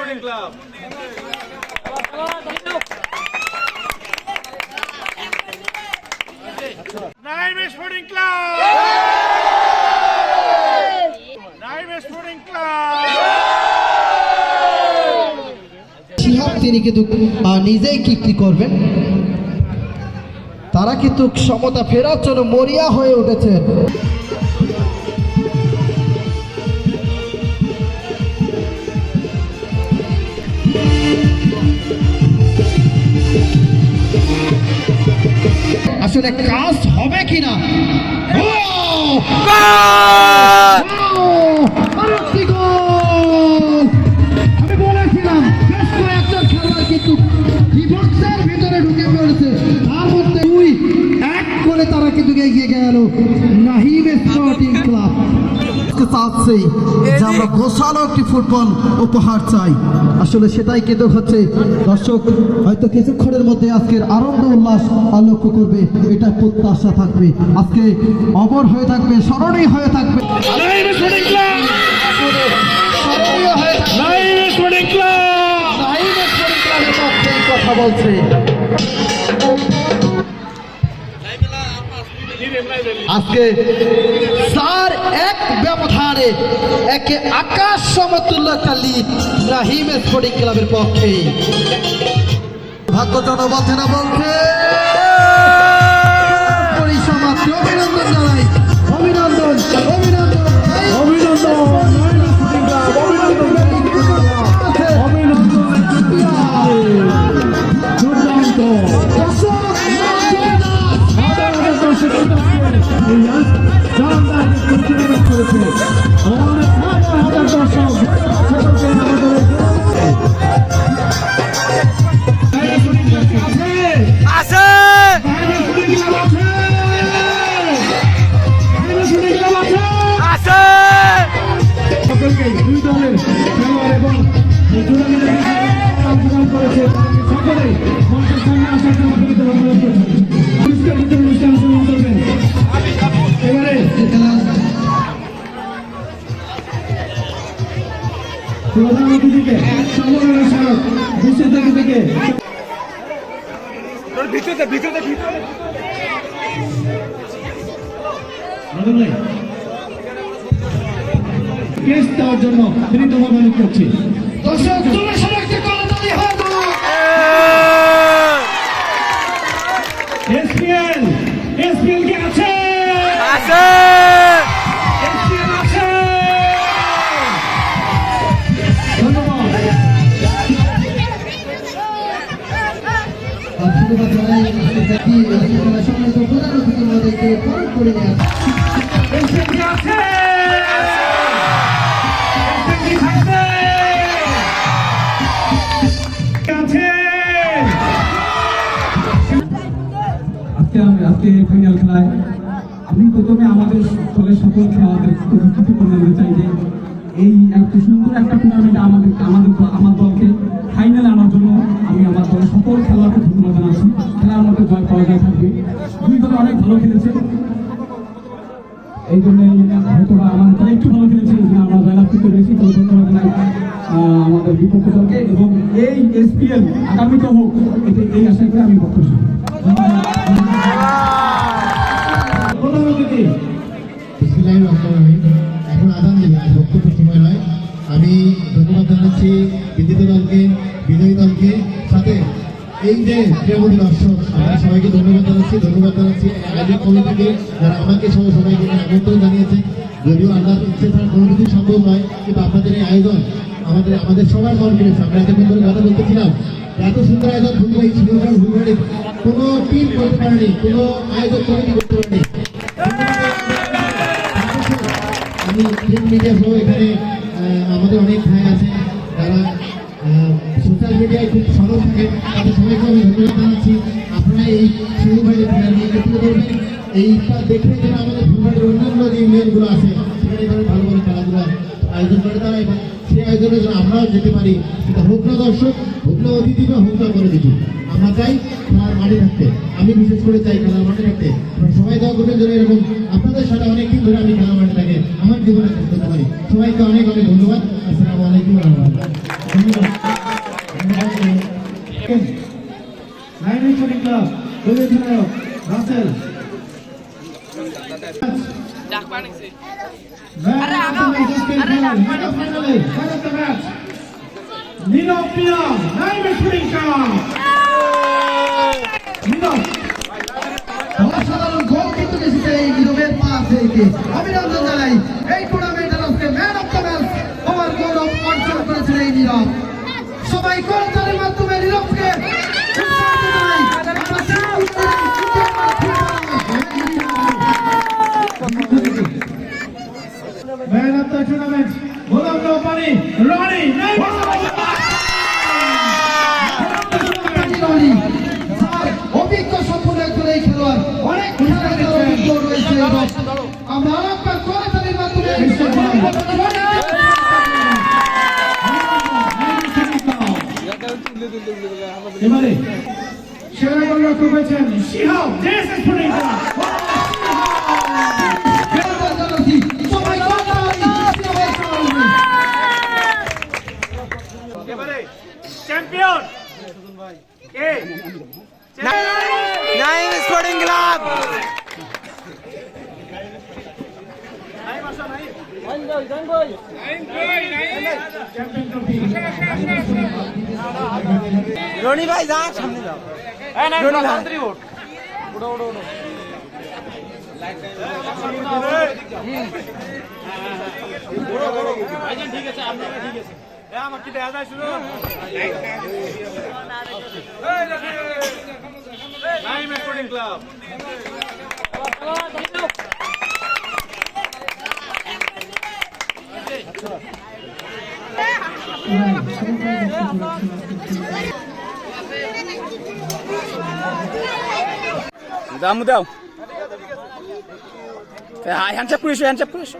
Sporting club. Naim sporting club. Naim sporting club. Shihab তিনি কিন্তু নিজেই কি করবেন, তারা কিন্তু সমতা ফেরার জন্য মরিয়া হয়ে উঠেছেন। আসলে কাজ হবে কিনা, আমি বলেছিলাম বেশ কয়েকজন খেলোয়াড় কিন্তু ডিবক্সের ভিতরে ঢুকে পড়েছে, তার মধ্যে 2-1 করে তারা কিন্তু এগিয়ে গেল নাহিম স্পোর্টিং ক্লাব। চাচ্ছি যে আমরা গোছালো একটি ফুটবল উপহার চাই, আসলে সেটাই কিন্তু হচ্ছে। দর্শক হয়তো কিছুক্ষণের মধ্যে আজকের আনন্দ উল্লাস লক্ষ্য করবে, এটা প্রত্যাশা থাকবে, আজকে অমর হয়ে থাকবে, স্মরণীয় হয়ে থাকবে। কথা বলছে আজকে 4-1 ব্যবধানে একে আকাশ সমতুল্য একটা লিড নাহিম স্পোর্টিং ক্লাবের পক্ষে। ভাগ্যজন বলছে না, বলছে পরিসমাপ্তি। অভিনন্দন জানাই, অভিনন্দন অভিনন্দন দুই দলের খেলোয়াড় এবং অংশগ্রহণ করেছে, সকলেই মঞ্চের সামনে আসার জন্য অনুরোধ করছি। অনুষ্ঠান শুরু করবেন এবারে প্রধান অতিথিকে সম্মাননা স্মারক বিশেষ থেকে কেস দেওয়ার জন্য বিনীত অনুরোধ করছি। দর্শক এসপিএল কি আছে? এসপিএল আছে। ধন্যবাদ। আজকে ফাইনাল খেলায় আমি প্রথমে আমাদের দলের সকল খেলোয়াড়দের কিছু বলতে চাই যে এই একটা সুন্দর একটা টুর্নামেন্ট আমার দলকে ফাইনালে আনার জন্য আমি আমার দলের সকল খেলোয়াড়কে ধন্যবাদ জানাচ্ছি। খেলার মধ্যে জয় পরাজয় থাকবে, দুই দলে অনেক ভালো খেলেছে, এই জন্য হয়তো আমার দল একটু ভালো খেলেছে, আমরা জয়লাভ করতে পেরেছি। তো ধন্যবাদ জানাই আমাদের বিপক্ষ দলকে এবং এই এসপিএল আগামীতে হোক, এই আশা করে আমি বক্তব্য এখন আদান দেবে, আজ বক্তব্য সময় নয়। আমি ধন্যবাদ জানাচ্ছি বিজেপি দলকে, বিজয়ী দলকে, সাথে এই যে প্রিয়মণি দর্শক আমরা সবাইকে ধন্যবাদ জানাচ্ছি আয়োজক কমিটিকে, যারা আমাকে সবাইকে আমন্ত্রণ জানিয়েছে। যদিও আল্লাহর ইচ্ছে ছাড়া কোনো কিছু সম্ভব নয়, কিন্তু আপনাদের এই আয়োজন আমাদের সবার মন কেড়েছে। আমরা এতক্ষণ ধরে কথা বলতেছিলাম, এত সুন্দর আয়োজন এই ফুলবাড়ি কোনো টিম করতে পারেনি, কোনো আয়োজক কমিটি করতে পারেনি। আমি প্রিন্ট মিডিয়া সহ এখানে আমাদের অনেক ভাই আছে যারা সোশ্যাল মিডিয়ায় খুব সরব থাকেন, তাদের সবাইকে আমি ধন্যবাদ জানাচ্ছি। আপনারা এই শুরু ভাইয়ের খেলা নিয়ে একত্রিত করবেন, এইটা দেখে যেন আমাদের ফুলবাড়ির অন্যান্য যে ইউনিয়নগুলো আছে সেখানে এভাবে ভালো ভালো খেলাধুলা আয়োজন করে তারা, এবং সেই আয়োজনে যেন আমরাও যেতে পারি, সেটা হোক না দর্শক, হোক না অতিথি বা হোক না করে দিচ্ছি। আমরা চাই খেলার মাঠে থাকতে, আমি বিশেষ করে চাই খেলার মাঠে থাকতে। সবাই দোয়া করবেন যেন এরকম আপনাদের সাথে অনেকদিন ধরে আমি খেলার মাঠে থাকে আমার জীবনে করতে পারি। সবাইকে অনেক অনেক ধন্যবাদ। আসসালামু আলাইকুম ওয়া রাহমাতুল্লাহ। ধন্যবাদ। নীরব পিয়া নাইম স্পোর্টিং ক্লাব। নীরব অসাধারণ গোল কিন্তু এসেছে এই নীরবের পাস থেকে। অভিনন্দন জানাই এই টুর্নামেন্টের আজকে ম্যান অফ দ্য ম্যাচ হওয়ার গৌরব অর্জন করেছেন এই নীরব। সবাই করতালির মাধ্যমে নীরবকে উৎসাহিত জানাই। ম্যান অফ দ্য টুর্নামেন্ট গোলাম রব্বানি রনি অভিজ্ঞ সম্পূর্ণ একজন এই খেলোয়াড়, অনেক খেলায় অভিজ্ঞ রয়েছে। আমরা আরেকবার করতালির মাধ্যমে এবারে সেরা গোলরক্ষক হয়েছেন Shihab JS sporting club. Champion কে? Naim sporting club. রনি ভাই যা সামনে যাও। রনি ভাই ঠিক আছে, আপনারা ঠিক আছে। আমার কি দেখা যায় শুনো? Naim sporting club. দাম দাও। হ্যান্ডশেক করিস, হ্যান্ডশেক করিস।